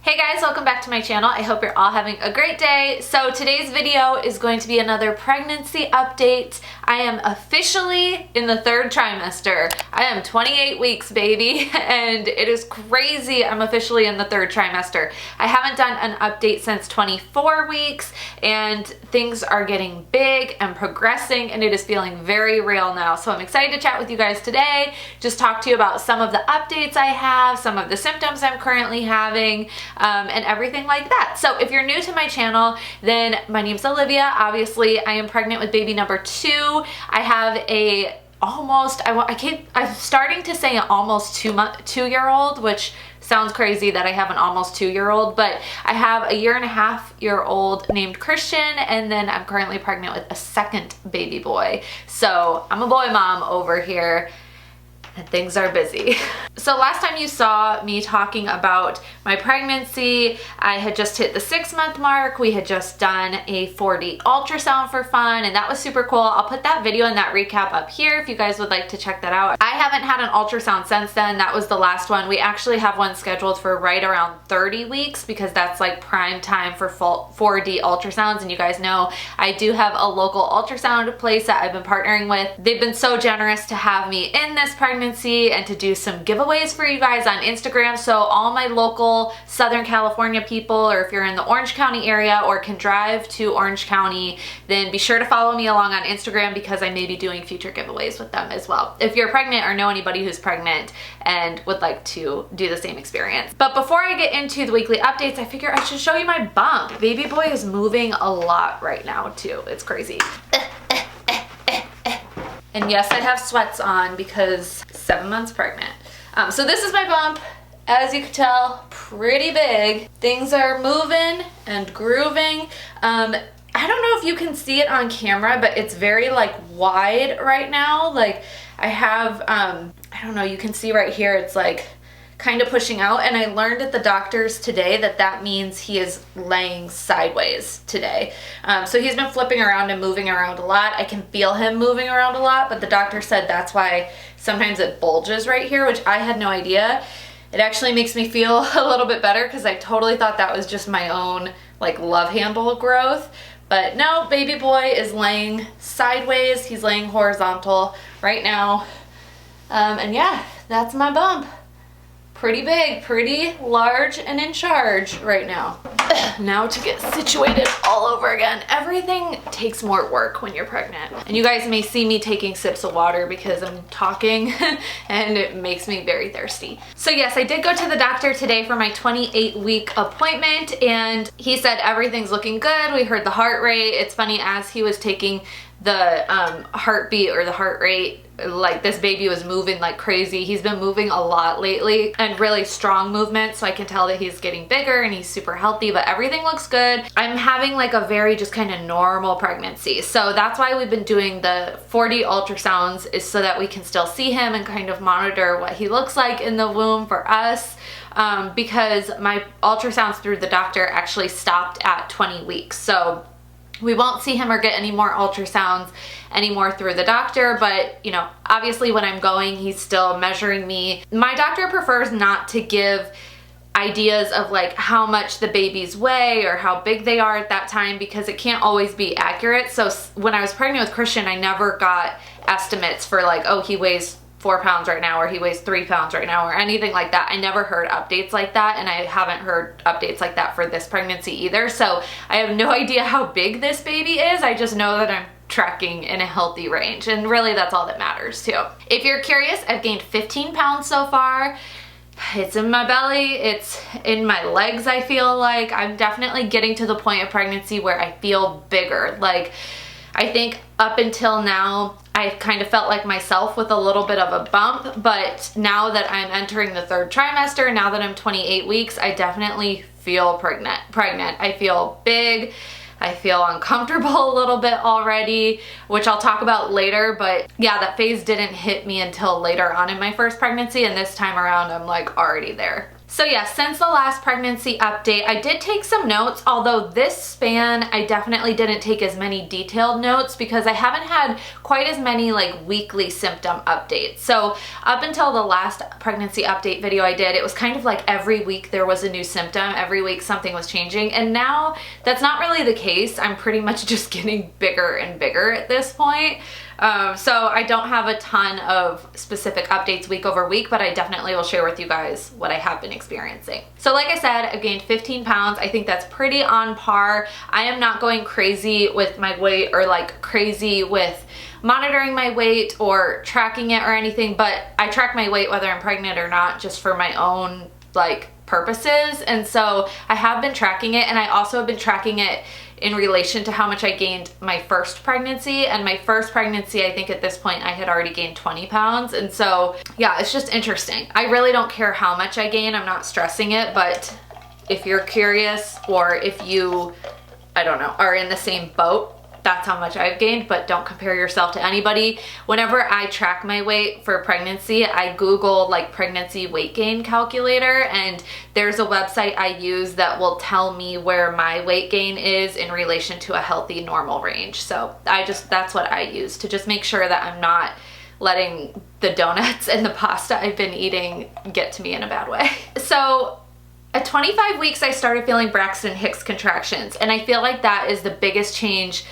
Hey guys, welcome back to my channel. I hope you're all having a great day. So today's video is going to be another pregnancy update. I am officially in the third trimester. I am 28 weeks, baby, and it is crazy. I'm officially in the third trimester. I haven't done an update since 24 weeks, and things are getting big and progressing, and it is feeling very real now. So I'm excited to chat with you guys today, just talk to you about some of the updates I have, some of the symptoms I'm currently having, and everything like that. So if you're new to my channel, then my name's Olivia. Obviously, I am pregnant with baby number 2. I have a I'm starting to say an almost 2-year-old, which sounds crazy that I have an almost 2-year-old, but I have a 1.5-year-old named Christian, and then I'm currently pregnant with a second baby boy. So I'm a boy mom over here, and things are busy. So last time you saw me talking about my pregnancy, I had just hit the 6-month mark. We had just done a 4D ultrasound for fun, and that was super cool. I'll put that video and that recap up here if you guys would like to check that out. I haven't had an ultrasound since then. That was the last one. We actually have one scheduled for right around 30 weeks because that's like prime time for full 4D ultrasounds. And you guys know I do have a local ultrasound place that I've been partnering with. They've been so generous to have me in this pregnancy and to do some giveaways for you guys on Instagram. So all my local Southern California people, or if you're in the Orange County area or can drive to Orange County, then be sure to follow me along on Instagram because I may be doing future giveaways with them as well. If you're pregnant or know anybody who's pregnant and would like to do the same experience. But before I get into the weekly updates, I figure I should show you my bump. Baby boy is moving a lot right now too. It's crazy. And yes, I have sweats on because 7 months pregnant. So this is my bump. As you can tell, pretty big. Things are moving and grooving. I don't know if you can see it on camera, but it's very like wide right now. Like I have, I don't know, you can see right here, it's like kind of pushing out, and I learned at the doctor's today that that means he is laying sideways today. So he's been flipping around and moving around a lot. I can feel him moving around a lot, but the doctor said that's why sometimes it bulges right here, which I had no idea. It actually makes me feel a little bit better because I totally thought that was just my own like love handle growth. But no, baby boy is laying sideways. He's laying horizontal right now. And yeah, that's my bump. Pretty big, pretty large, and in charge right now. Now to get situated all over again. Everything takes more work when you're pregnant. And you guys may see me taking sips of water because I'm talking and it makes me very thirsty. So yes, I did go to the doctor today for my 28-week appointment, and he said everything's looking good. We heard the heart rate. It's funny, as he was taking the heartbeat or the heart rate, like this baby was moving like crazy. He's been moving a lot lately and really strong movement, so I can tell that he's getting bigger and he's super healthy, but everything looks good. I'm having like a very just kind of normal pregnancy, so that's why we've been doing the 4D ultrasounds, is so that we can still see him and kind of monitor what he looks like in the womb for us. Because my ultrasounds through the doctor actually stopped at 20 weeks, so we won't see him or get any more ultrasounds anymore through the doctor. But you know, obviously when I'm going, he's still measuring me. My doctor prefers not to give ideas of like how much the babies weigh or how big they are at that time, because it can't always be accurate. So when I was pregnant with Christian, I never got estimates for like, oh, he weighs 4 pounds right now, or he weighs 3 pounds right now, or anything like that. I never heard updates like that, and I haven't heard updates like that for this pregnancy either. So I have no idea how big this baby is. I just know that I'm tracking in a healthy range, and really that's all that matters too. If you're curious, I've gained 15 pounds so far. It's in my belly, it's in my legs. I feel like I'm definitely getting to the point of pregnancy where I feel bigger. Like, I think up until now, I kind of felt like myself with a little bit of a bump, but now that I'm entering the third trimester, now that I'm 28 weeks, I definitely feel pregnant. I feel big. I feel uncomfortable a little bit already, which I'll talk about later, but yeah, that phase didn't hit me until later on in my first pregnancy, and this time around I'm like already there. So yeah, since the last pregnancy update, I did take some notes, although this span, I definitely didn't take as many detailed notes because I haven't had quite as many like weekly symptom updates. So up until the last pregnancy update video I did, it was kind of like every week there was a new symptom, every week something was changing, and now that's not really the case. I'm pretty much just getting bigger and bigger at this point. So I don't have a ton of specific updates week over week, but I definitely will share with you guys what I have been experiencing. So like I said, I've gained 15 pounds. I think that's pretty on par. I am not going crazy with my weight or like crazy with monitoring my weight or tracking it or anything, but I track my weight whether I'm pregnant or not, just for my own like purposes. And so I have been tracking it, and I also have been tracking it in relation to how much I gained my first pregnancy. And my first pregnancy, I think at this point I had already gained 20 pounds. And so yeah, it's just interesting. I really don't care how much I gain. I'm not stressing it, but if you're curious or if you, I don't know, are in the same boat, that's how much I've gained, but don't compare yourself to anybody. Whenever I track my weight for pregnancy, I Google like pregnancy weight gain calculator, and there's a website I use that will tell me where my weight gain is in relation to a healthy normal range. So that's what I use to just make sure that I'm not letting the donuts and the pasta I've been eating get to me in a bad way. So at 25 weeks, I started feeling Braxton Hicks contractions, and I feel like that is the biggest change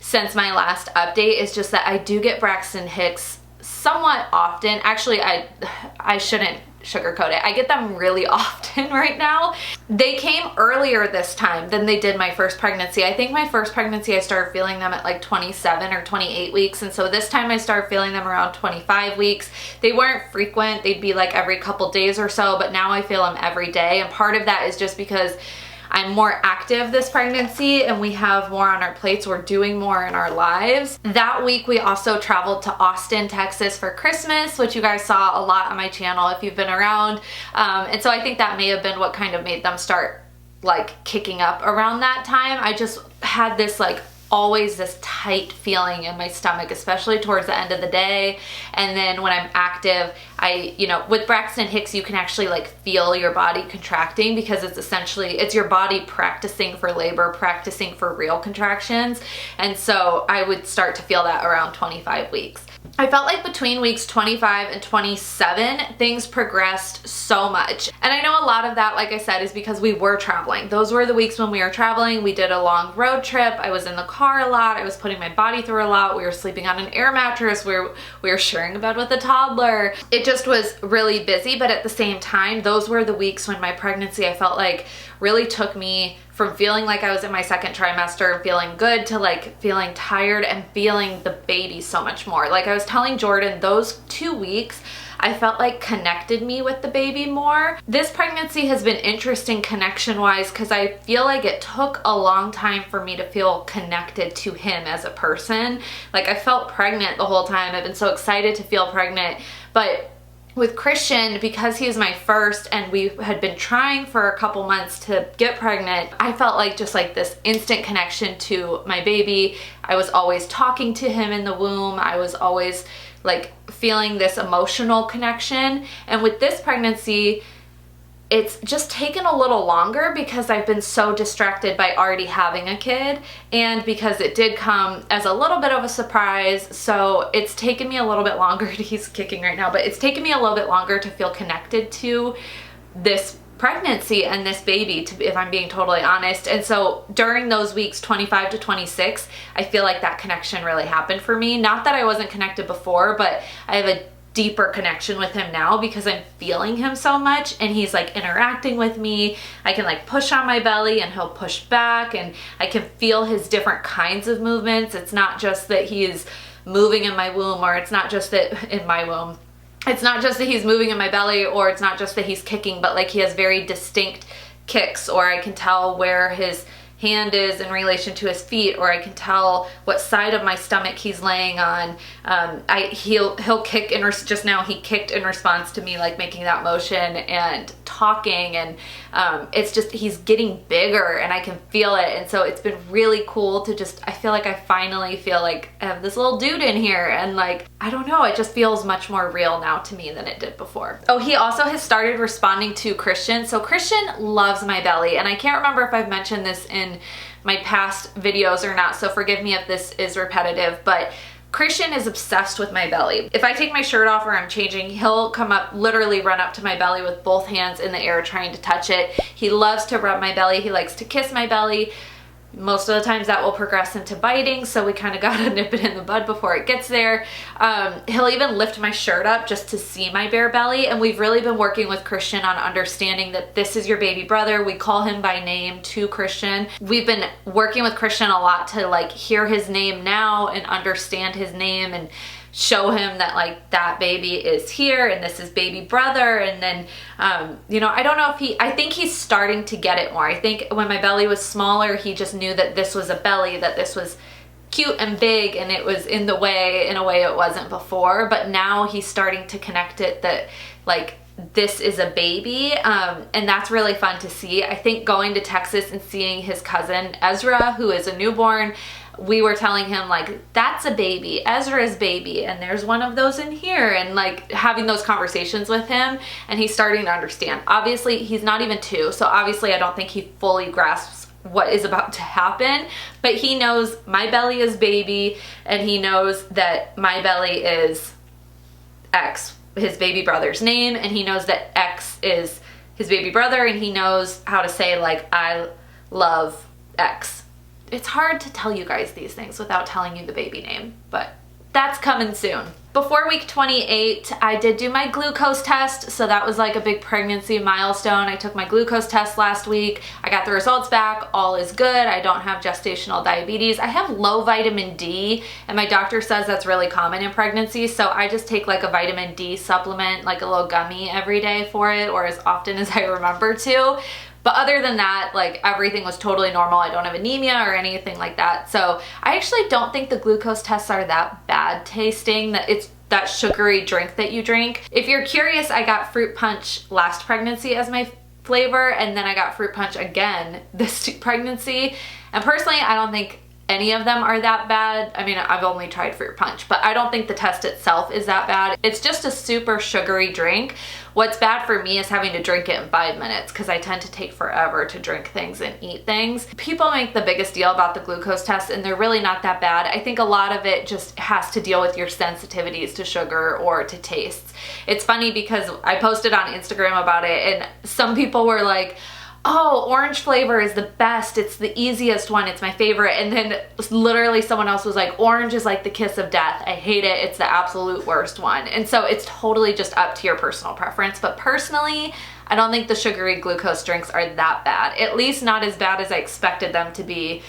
since my last update, is just that I do get Braxton Hicks somewhat often. Actually, I shouldn't sugarcoat it. I get them really often right now. They came earlier this time than they did my first pregnancy. I think my first pregnancy I started feeling them at like 27 or 28 weeks, and so this time I started feeling them around 25 weeks. They weren't frequent. They'd be like every couple days or so, but now I feel them every day, and part of that is just because I'm more active this pregnancy and we have more on our plates. We're doing more in our lives. That week we also traveled to Austin, Texas for Christmas, which you guys saw a lot on my channel if you've been around. And so I think that may have been what kind of made them start like kicking up around that time. I just had this like always this tight feeling in my stomach, especially towards the end of the day. And then when I'm active, with Braxton Hicks, you can actually like feel your body contracting because it's your body practicing for labor, practicing for real contractions. And so I would start to feel that around 25 weeks. I felt like between weeks 25 and 27, things progressed so much. And I know a lot of that, like I said, is because we were traveling. Those were the weeks when we were traveling. We did a long road trip. I was in the car a lot. I was putting my body through a lot. We were sleeping on an air mattress. We were sharing a bed with a toddler. It just was really busy, but at the same time, those were the weeks when my pregnancy, I felt like, really took me from feeling like I was in my second trimester and feeling good to like feeling tired and feeling the baby so much more. Like I was telling Jordan, those 2 weeks I felt like connected me with the baby more. This pregnancy has been interesting connection wise because I feel like it took a long time for me to feel connected to him as a person. Like I felt pregnant the whole time. I've been so excited to feel pregnant, but with Christian, because he was my first and we had been trying for a couple months to get pregnant, I felt like just like this instant connection to my baby. I was always talking to him in the womb. I was always like feeling this emotional connection. And with this pregnancy, it's just taken a little longer because I've been so distracted by already having a kid, and because it did come as a little bit of a surprise. So it's taken me a little bit longer he's kicking right now, but it's taken me a little bit longer to feel connected to this pregnancy and this baby, if I'm being totally honest. And so during those weeks 25 to 26, I feel like that connection really happened for me. Not that I wasn't connected before, but I have a deeper connection with him now because I'm feeling him so much and he's like interacting with me. I can like push on my belly and he'll push back, and I can feel his different kinds of movements. It's not just that he is moving in my womb, or it's not just that in my womb. It's not just that he's moving in my belly, or it's not just that he's kicking, but like he has very distinct kicks, or I can tell where his hand is in relation to his feet, or I can tell what side of my stomach he's laying on. He'll kick just now he kicked in response to me like making that motion and talking, and it's just he's getting bigger and I can feel it. And so it's been really cool to just, I feel like I finally feel like I have this little dude in here, and like, I don't know, it just feels much more real now to me than it did before. Oh, he also has started responding to Christian. So Christian loves my belly, and I can't remember if I've mentioned this in my past videos or not, so forgive me if this is repetitive, but Christian is obsessed with my belly. If I take my shirt off or I'm changing, he'll come up, literally run up to my belly with both hands in the air trying to touch it. He loves to rub my belly. He likes to kiss my belly. Most of the times that will progress into biting, so we kind of gotta nip it in the bud before it gets there. He'll even lift my shirt up just to see my bare belly, and we've really been working with Christian on understanding that this is your baby brother. We call him by name to Christian. We've been working with Christian a lot to like hear his name now and understand his name and show him that like that baby is here and this is baby brother. And then you know, I don't know if I think he's starting to get it more. I think when my belly was smaller, he just knew that this was a belly, that this was cute and big, and it was in a way it wasn't before. But now he's starting to connect it that like this is a baby, and that's really fun to see. I think going to Texas and seeing his cousin Ezra, who is a newborn, we were telling him like, that's a baby, Ezra's baby, and there's one of those in here, and like having those conversations with him, and he's starting to understand. Obviously he's not even 2, so obviously I don't think he fully grasps what is about to happen, but he knows my belly is baby, and he knows that my belly is X, his baby brother's name, and he knows that X is his baby brother, and he knows how to say like, I love X. It's hard to tell you guys these things without telling you the baby name, but that's coming soon. Before week 28, I did do my glucose test, so that was like a big pregnancy milestone. I took my glucose test last week. I got the results back. All is good. I don't have gestational diabetes. I have low vitamin D, and my doctor says that's really common in pregnancy, so I just take like a vitamin D supplement, like a little gummy every day for it, or as often as I remember to. But other than that, like everything was totally normal. I don't have anemia or anything like that. So I actually don't think the glucose tests are that bad tasting, that it's that sugary drink that you drink. If you're curious, I got fruit punch last pregnancy as my flavor, and then I got fruit punch again this pregnancy. And personally, I don't think any of them are that bad. I mean, I've only tried fruit punch, but I don't think the test itself is that bad. It's just a super sugary drink. What's bad for me is having to drink it in 5 minutes, because I tend to take forever to drink things and eat things. People make the biggest deal about the glucose test, and they're really not that bad. I think a lot of it just has to deal with your sensitivities to sugar or to tastes. It's funny because I posted on Instagram about it, and some people were like, oh, orange flavor is the best, it's the easiest one, it's my favorite. And then literally someone else was like, orange is like the kiss of death, I hate it, it's the absolute worst one. And so it's totally just up to your personal preference. But personally, I don't think the sugary glucose drinks are that bad, at least not as bad as I expected them to be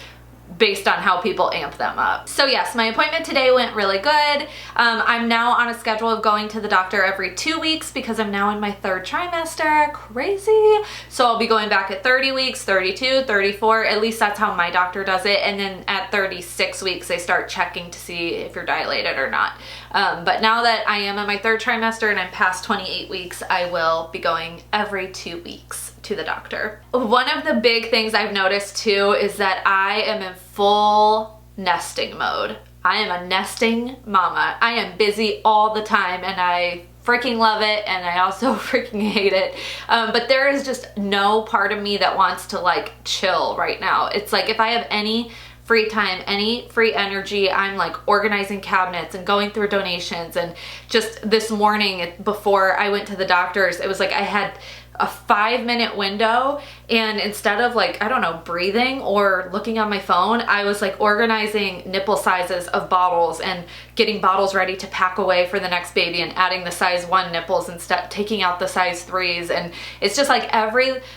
based on how people amp them up. So yes, my appointment today went really good. I'm now on a schedule of going to the doctor every 2 weeks because I'm now in my 3rd trimester. Crazy. So I'll be going back at 30 weeks, 32, 34, at least that's how my doctor does it. And then at 36 weeks, they start checking to see if you're dilated or not. But now that I am in my 3rd trimester and I'm past 28 weeks, I will be going every 2 weeks to the doctor. One of the big things I've noticed too is that I am in full nesting mode. I am a nesting mama. I am busy all the time, and I freaking love it, and I also freaking hate it. But there is just no part of me that wants to like chill right now. It's like if I have any free time, any free energy, I'm like organizing cabinets and going through donations. And just this morning before I went to the doctor's, it was like I had a 5-minute window, and instead of like, I don't know, breathing or looking on my phone, I was like organizing nipple sizes of bottles and getting bottles ready to pack away for the next baby, and adding the size 1 nipples instead, taking out the size 3s. And it's just like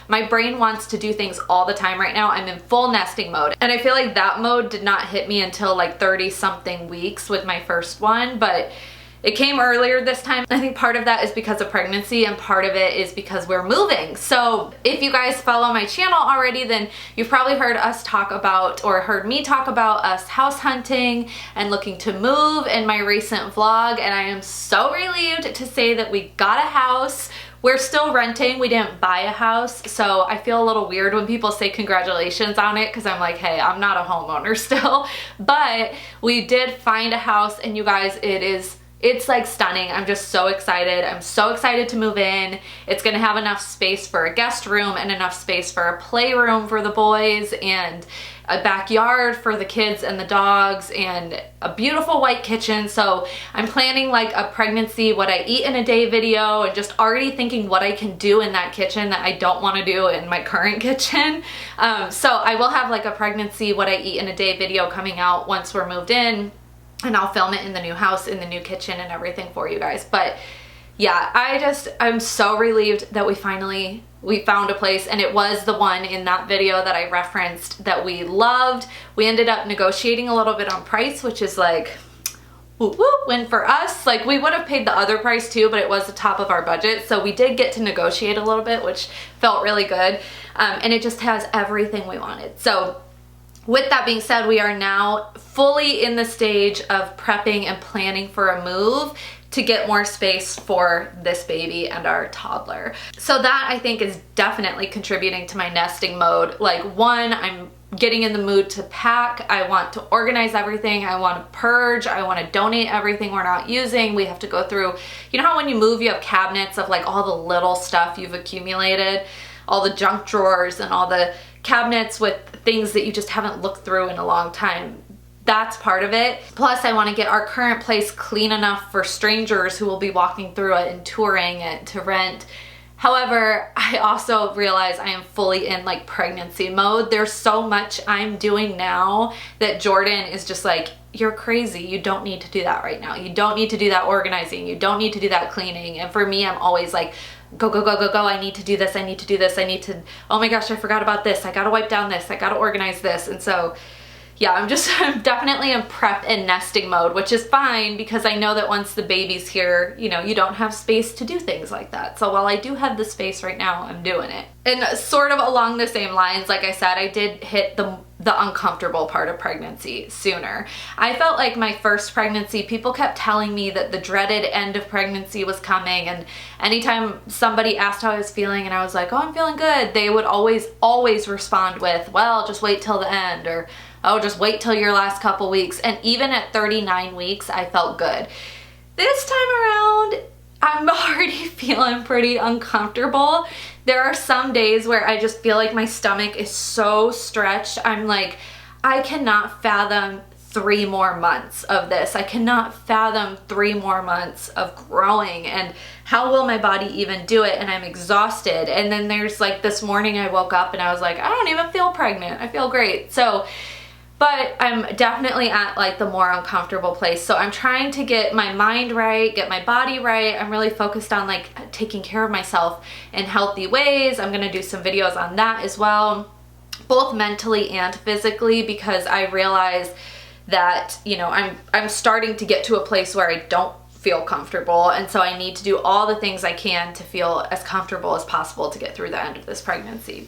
my brain wants to do things all the time right now. I'm in full nesting mode, and I feel like that mode did not hit me until like 30 something weeks with my first one. But It came earlier this time. I think part of that is because of pregnancy and part of it is because we're moving. So if you guys follow my channel already, then you've probably heard us talk about, or heard me talk about, us house hunting and looking to move in my recent vlog. And I am so relieved to say that we got a house. We're still renting. We didn't buy a house. So I feel a little weird when people say congratulations on it, because I'm like, hey, I'm not a homeowner still. But we did find a house, and you guys, it's like stunning. I'm just so excited. I'm so excited to move in. It's gonna have enough space for a guest room and enough space for a playroom for the boys and a backyard for the kids and the dogs and a beautiful white kitchen. So I'm planning like a pregnancy, what I eat in a day video, and just already thinking what I can do in that kitchen that I don't want to do in my current kitchen. So I will have like a pregnancy, what I eat in a day video coming out once we're moved in. And I'll film it in the new house, in the new kitchen and everything for you guys. But yeah, I'm so relieved that we found a place, and it was the one in that video that I referenced that we loved. We ended up negotiating a little bit on price, which is like, whoop, whoop, win for us. Like, we would have paid the other price too, but it was the top of our budget. So we did get to negotiate a little bit, which felt really good. And it just has everything we wanted. So with that being said, we are now fully in the stage of prepping and planning for a move to get more space for this baby and our toddler. So that, I think, is definitely contributing to my nesting mode. Like, one, I'm getting in the mood to pack. I want to organize everything. I want to purge. I want to donate everything we're not using. We have to go through, you know how when you move, you have cabinets of like all the little stuff you've accumulated, all the junk drawers and all the cabinets with things that you just haven't looked through in a long time. That's part of it. Plus, I want to get our current place clean enough for strangers who will be walking through it and touring it to rent. However, I also realize I am fully in like pregnancy mode. There's so much I'm doing now that Jordan is just like, you're crazy. You don't need to do that right now. You don't need to do that organizing. You don't need to do that cleaning. And for me, I'm always like, go, go, go, go, go. I need to do this. I need to do this. I need to, oh my gosh, I forgot about this. I got to wipe down this. I got to organize this. And so, yeah, I'm definitely in prep and nesting mode, which is fine because I know that once the baby's here, you know, you don't have space to do things like that. So while I do have the space right now, I'm doing it. And sort of along the same lines, like I said, I did hit the uncomfortable part of pregnancy sooner. I felt like my first pregnancy, people kept telling me that the dreaded end of pregnancy was coming, and anytime somebody asked how I was feeling and I was like, oh, I'm feeling good, they would always respond with, well, just wait till the end, or oh, just wait till your last couple weeks. And even at 39 weeks, I felt good. This time around, I'm already feeling pretty uncomfortable. There are some days where I just feel like my stomach is so stretched. I'm like, I cannot fathom 3 more months of this. I cannot fathom 3 more months of growing, and how will my body even do it? And I'm exhausted. And then there's like this morning I woke up and I was like, I don't even feel pregnant. I feel great. So, but I'm definitely at like the more uncomfortable place. So I'm trying to get my mind right, get my body right. I'm really focused on like taking care of myself in healthy ways. I'm gonna do some videos on that as well, both mentally and physically, because I realize that, you know, I'm starting to get to a place where I don't feel comfortable, and so I need to do all the things I can to feel as comfortable as possible to get through the end of this pregnancy,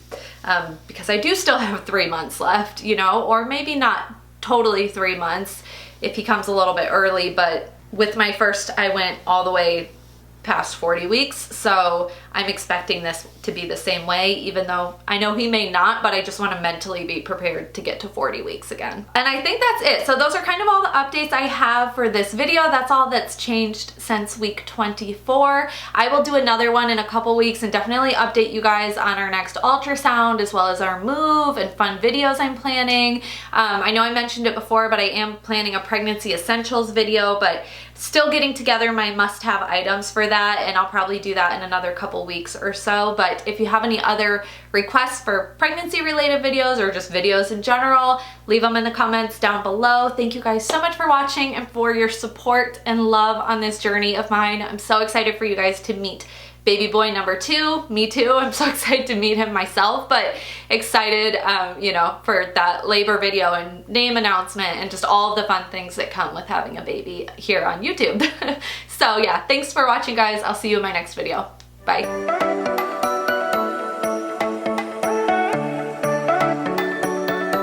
because I do still have 3 months left, you know, or maybe not totally 3 months if he comes a little bit early, but with my first, I went all the way past 40 weeks, so I'm expecting this to be the same way, even though I know he may not, but I just want to mentally be prepared to get to 40 weeks again. And I think that's it. So those are kind of all the updates I have for this video. That's all that's changed since week 24. I will do another one in a couple weeks and definitely update you guys on our next ultrasound, as well as our move and fun videos I'm planning. I know I mentioned it before, but I am planning a pregnancy essentials video, but still getting together my must-have items for that, and I'll probably do that in another couple weeks or so. But if you have any other requests for pregnancy related videos or just videos in general, leave them in the comments down below. Thank you guys so much for watching and for your support and love on this journey of mine. I'm so excited for you guys to meet baby boy number 2. Me too. I'm so excited to meet him myself, but excited, you know, for that labor video and name announcement and just all of the fun things that come with having a baby here on YouTube. So yeah, thanks for watching, guys. I'll see you in my next video. Bye.